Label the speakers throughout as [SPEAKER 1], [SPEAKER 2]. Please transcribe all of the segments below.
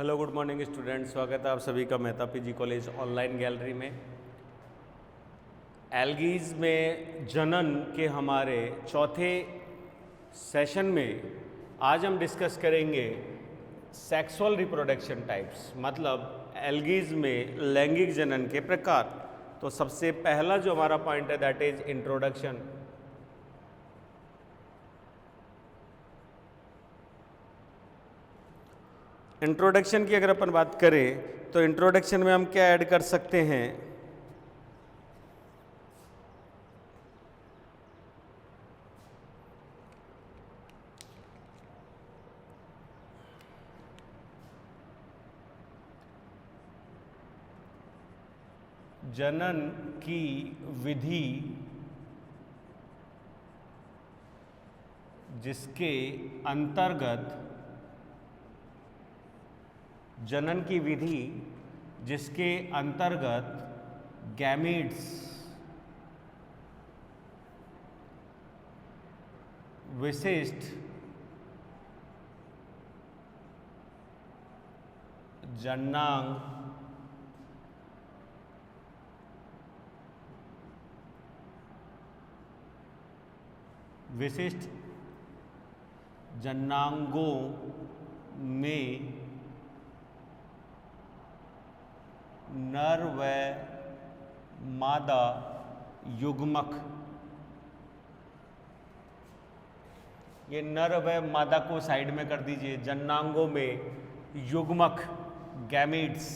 [SPEAKER 1] Hello good morning student, स्वागत है आप सभी का Mehta PG college online gallery में। एल्गीज में जनन के हमारे चौथे सेशन में आज हम डिस्कस करेंगे सेक्सुअल रिप्रोडक्शन टाइप्स, मतलब एल्गीज में लैंगिक जनन के प्रकार। तो सबसे पहला जो हमारा पॉइंट है दैट इज इंट्रोडक्शन। इंट्रोडक्शन की अगर अपन बात करें तो इंट्रोडक्शन में हम क्या ऐड कर सकते हैं। जनन की विधि जिसके अंतर्गत गैमीट्स विशिष्ट जननांग जननांगों में नर व मादा युग्मक, ये नर व मादा को साइड में कर दीजिए, जननांगों में युग्मक गैमीट्स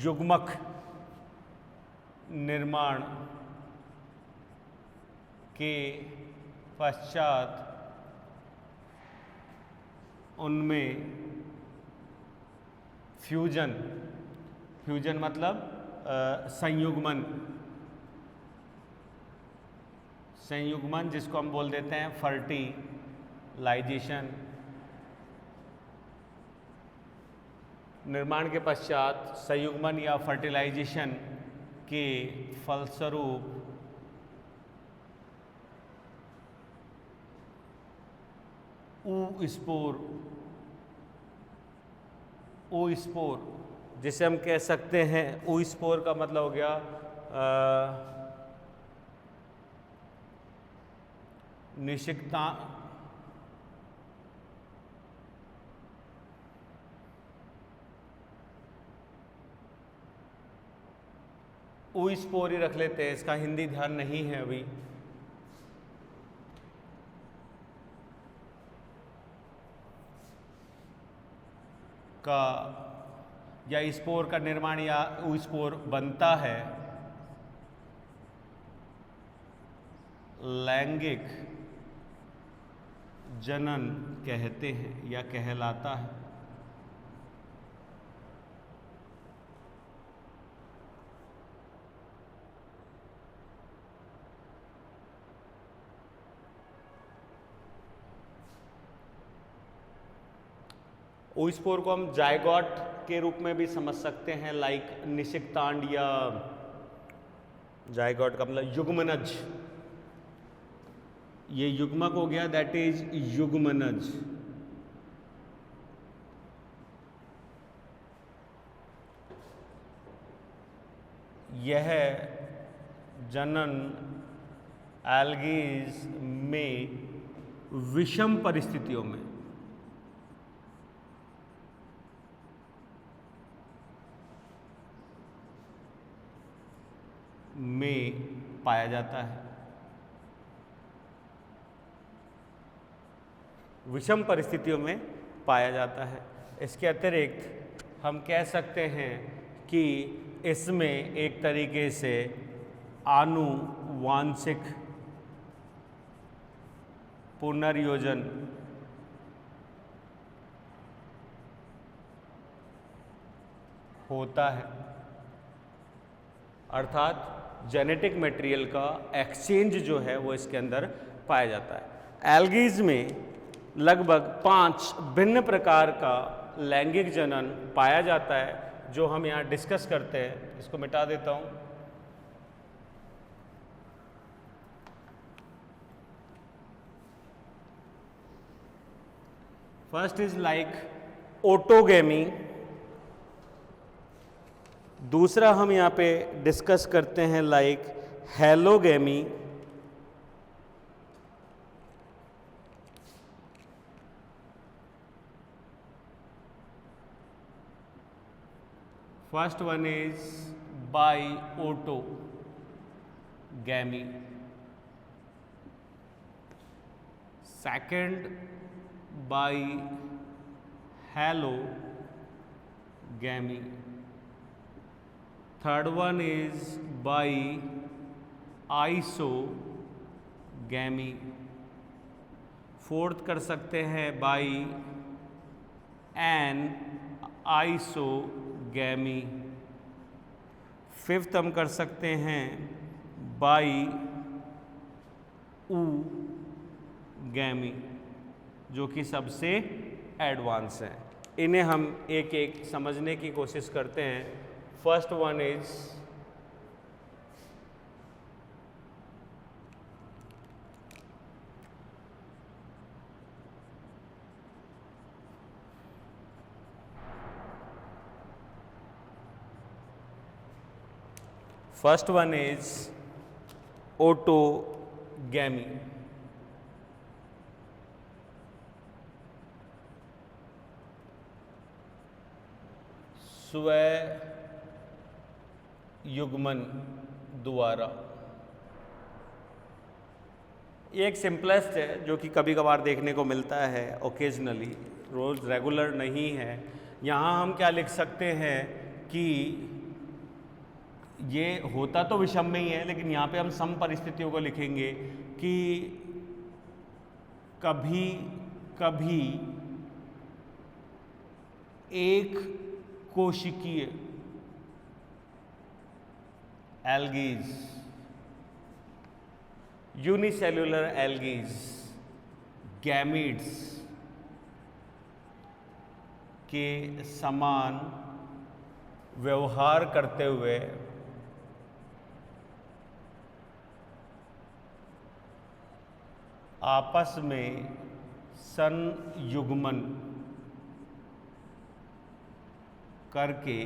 [SPEAKER 1] युग्मक निर्माण के पश्चात उनमें फ्यूजन मतलब संयुग्मन जिसको हम बोल देते हैं फर्टिलाइजेशन। निर्माण के पश्चात संयुग्मन या फर्टिलाइजेशन के फलस्वरूप oospore जिसे हम कह सकते हैं, oospore का मतलब हो गया निषिक्ता, oospore ही रख लेते हैं, इसका हिंदी ध्यान नहीं है अभी। का या स्पोर का निर्माण या स्पोर बनता है लैंगिक जनन कहते हैं या कहलाता है। oospore को हम जायगोट के रूप में भी समझ सकते हैं, लाइक निषिक्तांड, या जायगोट का मतलब युग्मनज, ये युग्मक हो गया, दैट इज युग्मनज। यह जनन एल्गीज में विषम परिस्थितियों में पाया जाता है। विषम परिस्थितियों में पाया जाता है। इसके अतिरिक्त हम कह सकते हैं कि इसमें एक तरीके से आनुवांशिक पुनर्योजन होता है, अर्थात जेनेटिक मटेरियल का एक्सचेंज जो है वो इसके अंदर पाया जाता है। एल्गीज में लगभग 5 भिन्न प्रकार का लैंगिक जनन पाया जाता है, जो हम यहाँ डिस्कस करते हैं। इसको मिटा देता हूँ। फर्स्ट इज लाइक ऑटोगैमी, दूसरा हम यहाँ पे डिस्कस करते हैं like hologamy, first one is biautogamy, second by hologamy, third one is by isogamy, fourth कर सकते हैं बाई एन आइसोगैमी, फिफ्थ हम कर सकते हैं बाई ऊगैमी, जो कि सबसे एडवांस है। इन्हें हम एक एक समझने की कोशिश करते हैं। First one is autogamy. स्वयुग्मन द्वारा, ये एक सिंपलेस्ट है जो कि कभी कभार देखने को मिलता है, ओकेजनली, रोज रेगुलर नहीं है। यहाँ हम क्या लिख सकते हैं कि ये होता तो विषम में ही है, लेकिन यहाँ पे हम सम परिस्थितियों को लिखेंगे कि कभी कभी एक कोशिकीय एल्गीज, यूनिसेल्युलर एल्गीज, गैमीड्स के समान व्यवहार करते हुए आपस में संयुग्मन करके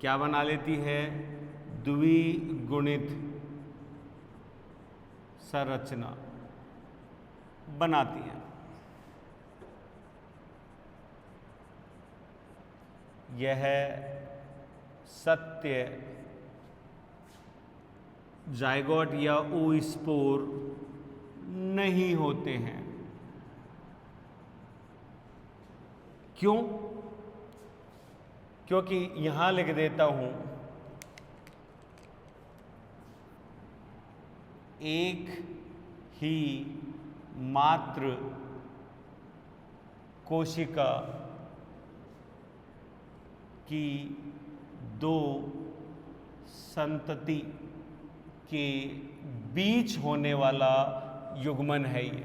[SPEAKER 1] क्या बना लेती है, द्विगुणित संरचना बनाती है। यह सत्य जाइगोट या oospore नहीं होते हैं। क्यों? क्योंकि यहां लिख देता हूं एक ही मात्र कोशिका की दो संतति के बीच होने वाला युग्मन है ये,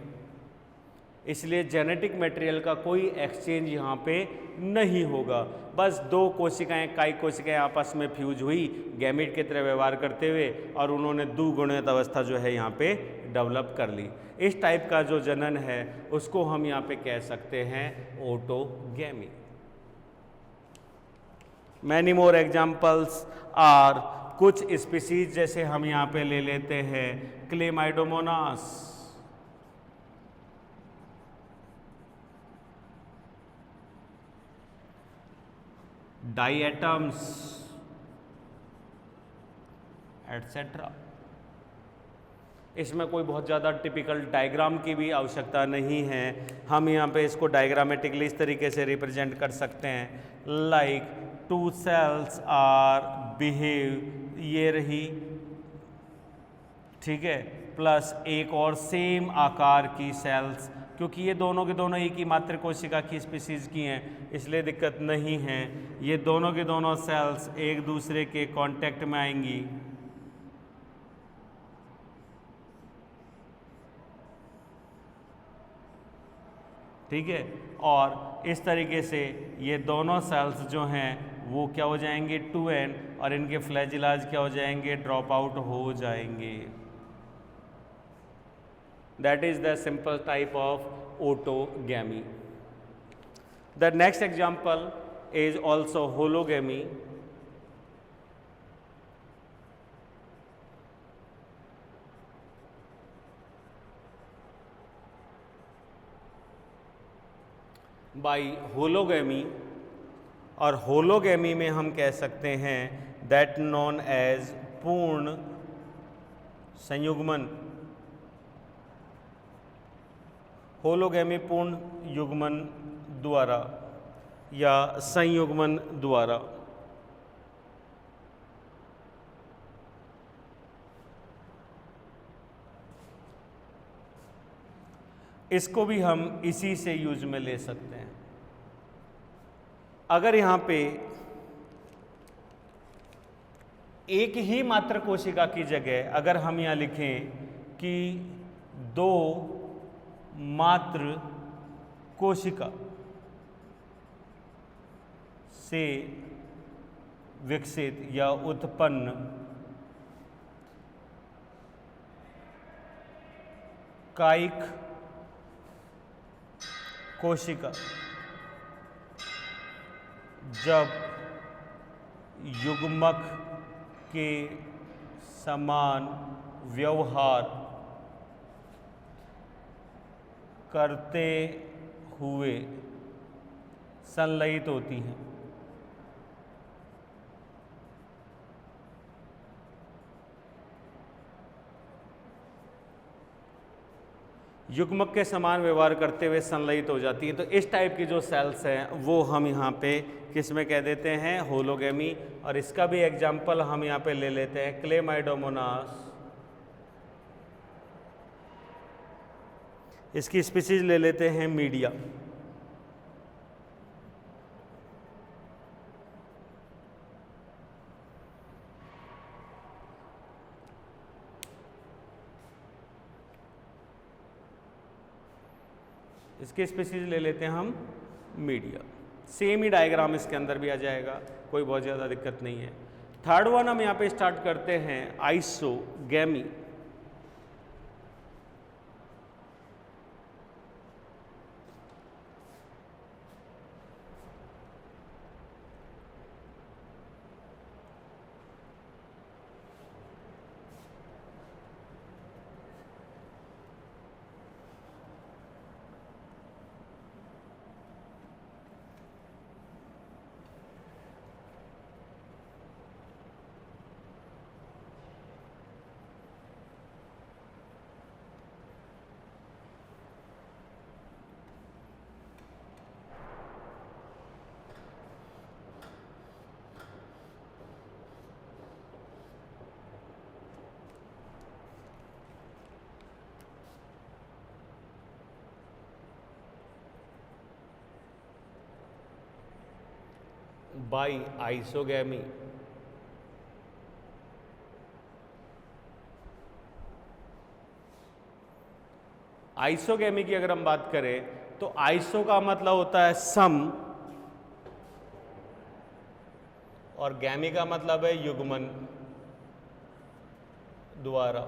[SPEAKER 1] इसलिए जेनेटिक मटेरियल का कोई एक्सचेंज यहाँ पे नहीं होगा। बस दो कोशिकाएं, काई कोशिकाएं आपस में फ्यूज हुई गैमीट की तरह व्यवहार करते हुए, और उन्होंने द्विगुणित अवस्था जो है यहाँ पे डेवलप कर ली। इस टाइप का जो जनन है उसको हम यहाँ पे कह सकते हैं autogamy. Many more examples are, कुछ स्पीसीज जैसे हम यहाँ पे ले लेते हैं क्लेमाइडोमोनास, डाइएटम्स एटसेट्रा। इसमें कोई बहुत ज़्यादा टिपिकल डायग्राम की भी आवश्यकता नहीं है, हम यहाँ पे इसको डायग्रामेटिकली इस तरीके से रिप्रेजेंट कर सकते हैं, like two cells are behave, ये रही, ठीक है, प्लस एक और सेम आकार की सेल्स, क्योंकि ये दोनों के दोनों एक ही मात्र कोशिका की स्पीसीज की हैं इसलिए दिक्कत नहीं है। ये दोनों के दोनों सेल्स एक दूसरे के कांटेक्ट में आएंगी, ठीक है, और इस तरीके से ये दोनों सेल्स जो हैं वो क्या हो जाएंगे 2n, और इनके फ्लैजिलाज क्या हो जाएंगे, ड्रॉप आउट हो जाएंगे। That is the simple type of autogamy. The next example is also hologamy. By hologamy, और होलोगैमी में हम कह सकते हैं दैट नॉन एज पूर्ण संयुग्मन। होलोगैमी पूर्ण युग्मन द्वारा या संयुग्मन द्वारा। इसको भी हम इसी से यूज में ले सकते हैं। अगर यहाँ पे एक ही मात्र कोशिका की जगह अगर हम यहाँ लिखें कि 2 मात्र कोशिका से विकसित या उत्पन्न कायिक कोशिका जब युग्मक के समान व्यवहार करते हुए संलयित होती हैं। युग्मक के समान व्यवहार करते हुए संलयित हो जाती है। तो इस टाइप की जो सेल्स हैं वो हम यहाँ पे किस में कह देते हैं, होलोगैमी। और इसका भी एग्जाम्पल हम यहाँ पे ले लेते हैं क्लेमाइडोमोनास। इसकी स्पीशीज ले लेते हैं मीडिया। इसके स्पीशीज ले लेते हैं हम मीडिया। सेम ही डायग्राम इसके अंदर भी आ जाएगा, कोई बहुत ज़्यादा दिक्कत नहीं है। थर्ड वन हम यहाँ पे स्टार्ट करते हैं आइसोगैमी। By isogamy. आइसोगैमी की अगर हम बात करें तो आइसो का मतलब होता है सम और गैमी का मतलब है युग्मन द्वारा।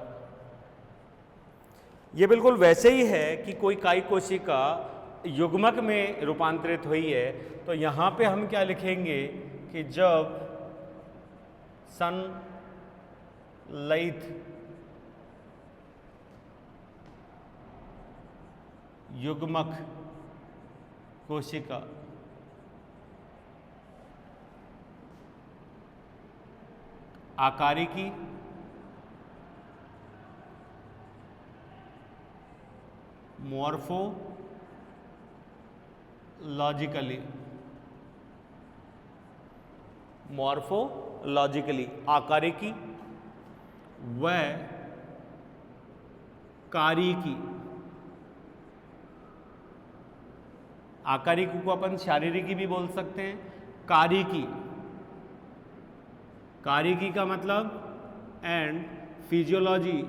[SPEAKER 1] ये बिल्कुल वैसे ही है कि कोई कायिक कोशिका युग्मक में रूपांतरित हुई है तो यहाँ पे हम क्या लिखेंगे कि जब संलयित युग्मक कोशिका आकारिकी मॉर्फोलॉजिकली आकारिकी व कारिकी। आकारिकी को अपन शारीरिकी भी बोल सकते हैं। कारिकी का मतलब एंड फिजियोलॉजी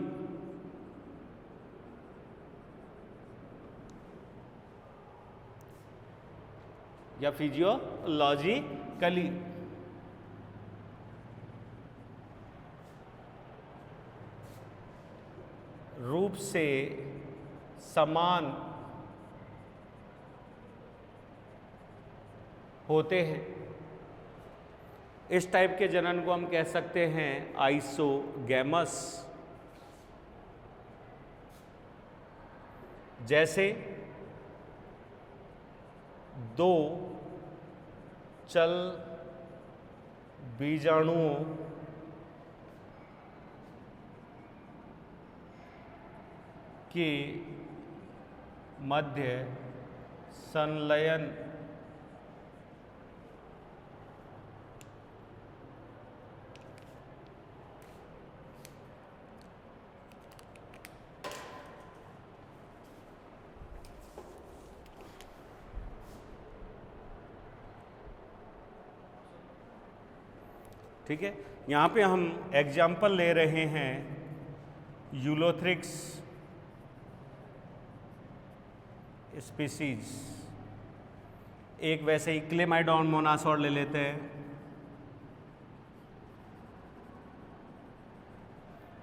[SPEAKER 1] या फिजियोलॉजिकली रूप से समान होते हैं। इस टाइप के जनन को हम कह सकते हैं आइसोगैमस। जैसे दो चल बीजाणुओं के मध्य संलयन ठीक है। यहाँ पे हम एग्जाम्पल ले रहे हैं यूलोथ्रिक्स स्पीसीज। एक वैसे ही क्लेमाइडोन मोनास और ले लेते हैं।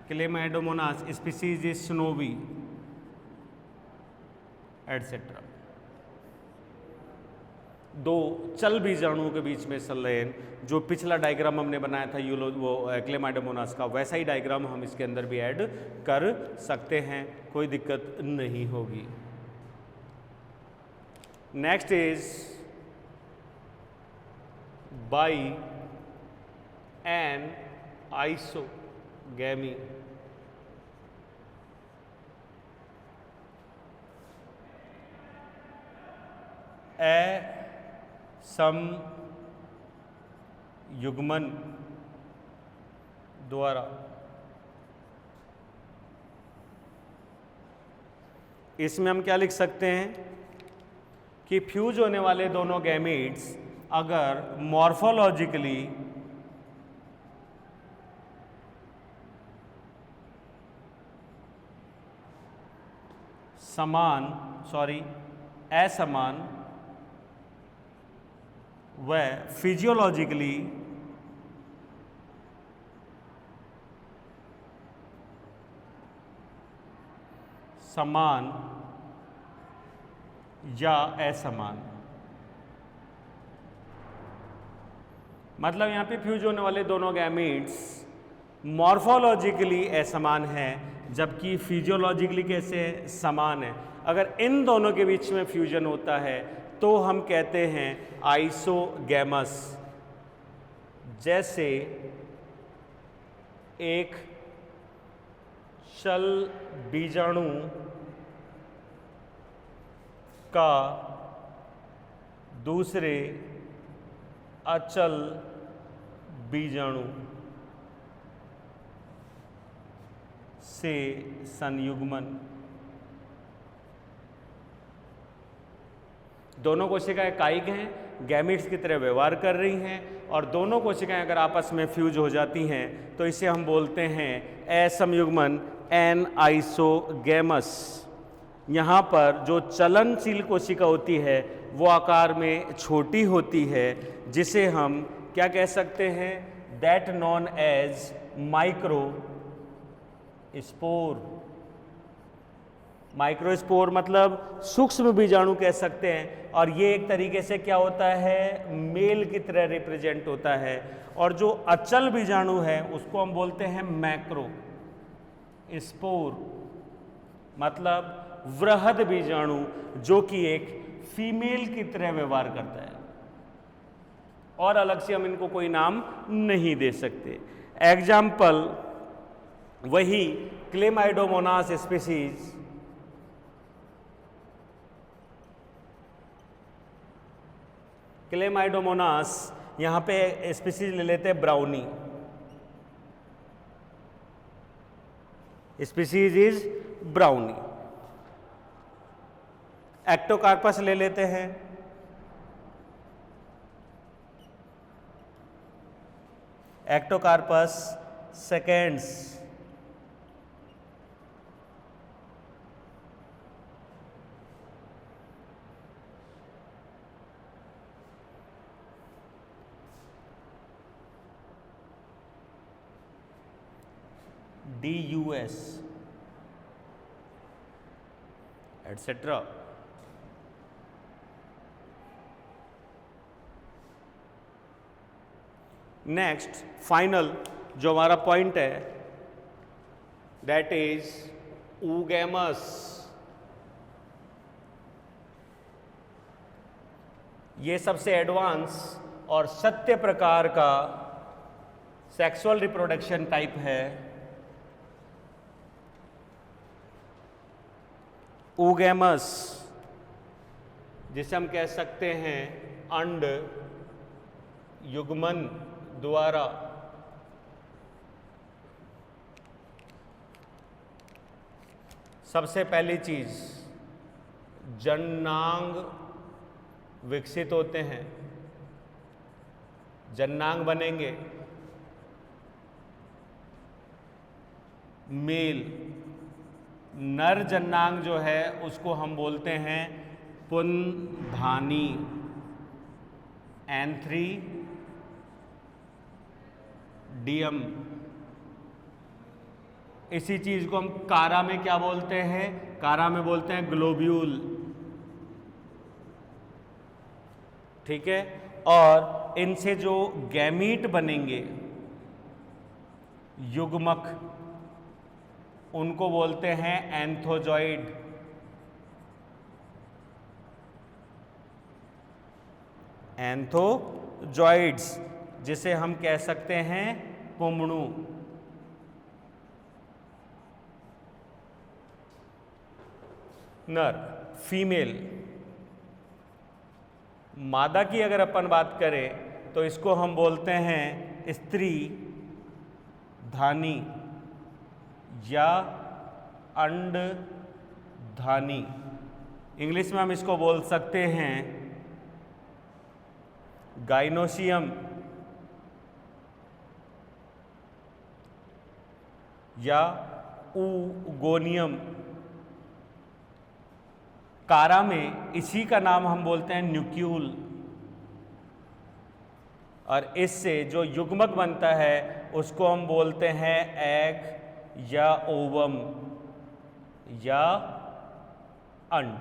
[SPEAKER 1] Chlamydomonas species is snowy etcetera. दो चल बीजाणुओं के बीच में संलयन, जो पिछला डायग्राम हमने बनाया था वो क्लेमाइडोमोनास का, वैसा ही डायग्राम हम इसके अंदर भी ऐड कर सकते हैं, कोई दिक्कत नहीं होगी। Next is by anisogamy. युग्मन द्वारा इसमें हम क्या लिख सकते हैं कि फ्यूज होने वाले दोनों गैमीट्स अगर मॉर्फोलॉजिकली असमान व फिजियोलॉजिकली समान या असमान, मतलब यहां पे फ्यूज होने वाले दोनों गैमीट्स मॉर्फोलॉजिकली असमान है, जबकि फिजियोलॉजिकली कैसे समान है। अगर इन दोनों के बीच में फ्यूजन होता है तो हम कहते हैं आइसोगैमस। जैसे एक चल बीजाणु का दूसरे अचल बीजाणु से संयुग्मन। दोनों कोशिकाएं कायिक हैं, गैमीट्स की तरह व्यवहार कर रही हैं, और दोनों कोशिकाएं अगर आपस में फ्यूज हो जाती हैं तो इसे हम बोलते हैं असंयुग्मन, एन आइसोगैमस। यहाँ पर जो चलनशील कोशिका होती है वो आकार में छोटी होती है, जिसे हम क्या कह सकते हैं, that known as microspore. Microspore मतलब सूक्ष्म बीजाणु कह सकते हैं, और ये एक तरीके से क्या होता है, मेल की तरह रिप्रेजेंट होता है। और जो अचल बीजाणु है उसको हम बोलते हैं मैक्रो स्पोर, मतलब वृहद बीजाणु जो कि एक फीमेल की तरह व्यवहार करता है, और अलग से हम इनको कोई नाम नहीं दे सकते। एग्जाम्पल वही क्लेमाइडोमोनास स्पीसीज, क्लेमाइडोमोनास यहाँ पे स्पीसीज ले लेते हैं brownie. Species is brownie. Ectocarpus ले लेते हैं, Ectocarpus seconds. DUS etcetera. Next final जो हमारा पॉइंट है दैट इज oogamous। ये सबसे एडवांस और सत्य प्रकार का सेक्सुअल रिप्रोडक्शन टाइप है। oogamous जिसे हम कह सकते हैं अंड युग्मन द्वारा सबसे पहली चीज जननांग विकसित होते हैं, जननांग बनेंगे। मेल नर जननांग जो है उसको हम बोलते हैं पुंधानी, एंथ्रीडियम। इसी चीज को हम कारा में क्या बोलते हैं? कारा में बोलते हैं ग्लोब्यूल। ठीक है, और इनसे जो गैमीट बनेंगे युग्मक उनको बोलते हैं एंथोजॉइड। एंथोजॉइड्स जिसे हम कह सकते हैं पुमणु। नर फीमेल। मादा की अगर अपन बात करें तो इसको हम बोलते हैं स्त्री धानी या अंडधानी। इंग्लिश में हम इसको बोल सकते हैं गाइनोसियम या ऊगोनियम। कारा में इसी का नाम हम बोलते हैं न्यूक्यूल। और इससे जो युग्मक बनता है उसको हम बोलते हैं एग या ओवम या अंड।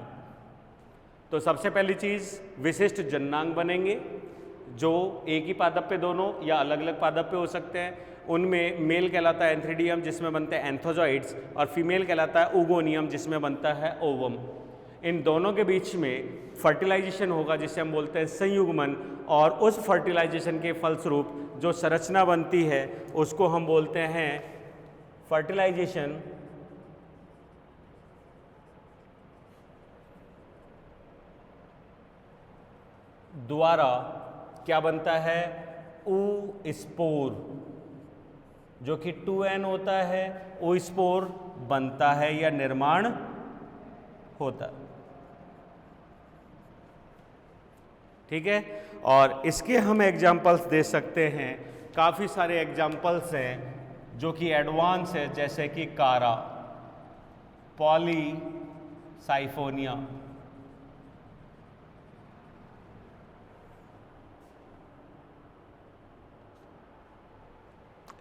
[SPEAKER 1] तो सबसे पहली चीज विशिष्ट जननांग बनेंगे जो एक ही पादप पे दोनों या अलग अलग पादप पे हो सकते हैं। उनमें मेल कहलाता है एंथ्रीडियम जिसमें बनते हैं एंथोजॉइड्स, और फीमेल कहलाता है ऊगोनियम जिसमें बनता है ओवम। इन दोनों के बीच में फर्टिलाइजेशन होगा जिसे हम बोलते हैं संयुग्मन, और उस फर्टिलाइजेशन के फलस्वरूप जो संरचना बनती है उसको हम बोलते हैं फर्टिलाइजेशन द्वारा क्या बनता है? ऊ स्पोर, जो कि 2n होता है। ऊ स्पोर बनता है या निर्माण होता है। ठीक है, और इसके हम एग्जाम्पल्स दे सकते हैं। काफ़ी सारे एग्जाम्पल्स हैं जो कि एडवांस है, जैसे कि कारा, पॉलीसाइफोनिया,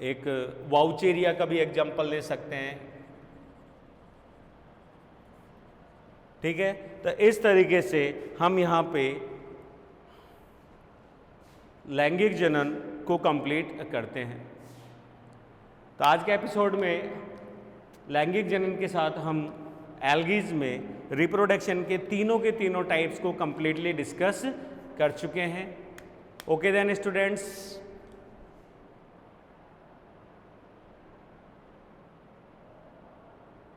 [SPEAKER 1] एक वाउचेरिया का भी एग्जाम्पल ले सकते हैं। ठीक है, तो इस तरीके से हम यहाँ पे लैंगिक जनन को कंप्लीट करते हैं। तो आज के एपिसोड में लैंगिक जनन के साथ हम एल्गीज में रिप्रोडक्शन के तीनों टाइप्स को कंप्लीटली डिस्कस कर चुके हैं। Okay then students,